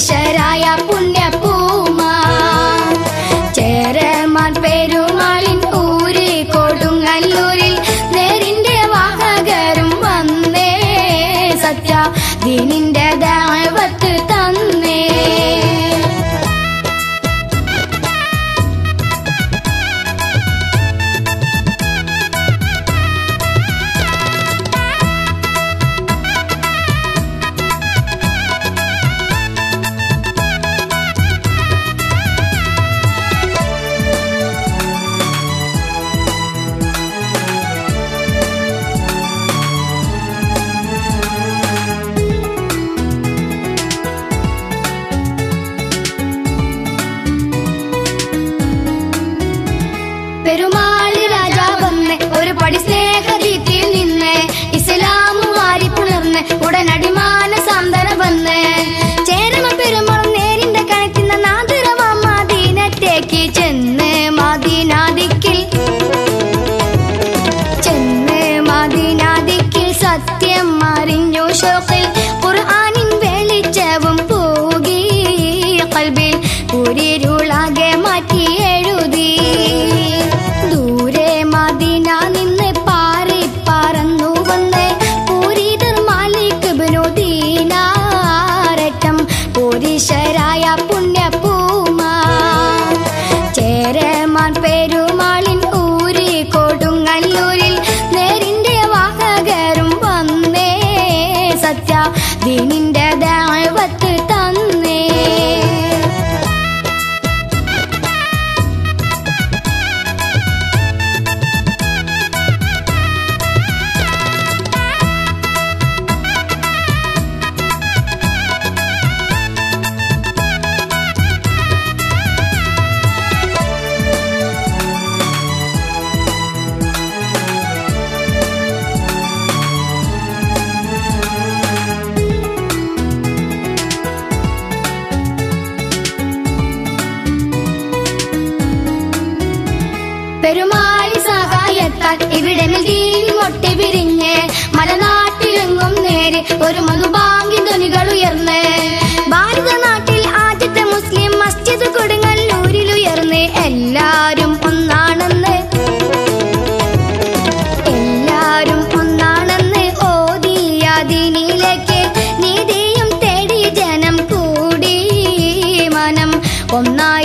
പുരീശ്വരായ പുണ്യപൂമാ ചേരമാൻ പെരുമാളിൻ ഊര് കൊടുങ്ങല്ലൂരിൽ നേരിന്റെ വാഹകരും വന്നേ സത്യ ദീനിന്റെ ദഅവത്ത് തന്നേ. പെരുമാൾ രാജാവന്ന് ഒരു പടി സ്നേഹദീപ്തിയിൽ നിന്ന് ഇസ്ലാമു വാരി പുണർന്ന് ഉടനടി മാനസാന്തര വന്ന് ചേരമ പെരുമാൾ നേരിന്റെ കണക്കുന്ന നാദിറവ മദീനത്തേക്ക് ചെന്ന് മദീനാദിക്കിൽ സത്യം അറിഞ്ഞു ഷൗഖിൽ ഖുർആനിൻ വെളിച്ചവും പൂകി ഖൽബിൽ ഉരിരുളാകെ മാറ്റി എഴുതി. ദൂരെ മദീന നിന്ന് പാറി പറന്നു വന്ന് പൂരിതർ മാലിക് ഇബ്നു ദീനാരറ്റം പുരീശ്വരായ പുണ്യപൂമാ ചേരമാൻ പെരുമാളിൻ ഊര് കൊടുങ്ങല്ലൂരിൽ നേരിന്റെ വാഹകരും വന്നേ സത്യ ദീനിന്റെ ദഅവത്ത് തന്നേ. പെരുമാൾ സഹായത്താൽ ഇവിടെ ദീൻ മൊട്ടി വിരിഞ്ഞ് മലനാട്ടിലെങ്ങും നേരെ ഒരു മധുബാങ്കി ധ്വനികൾ ഉയർന്ന് ഭാരത നാട്ടിൽ ആദ്യത്തെ മുസ്ലിം മസ്ജിദ് കൊടുങ്ങല്ലൂരിൽ ഉയർന്ന് എല്ലാരും ഒന്നാണെന്ന് ഓതിയ ദീനിലേക്ക് നീതിയും തേടി ജനം കൂടി മനം ഒന്നായി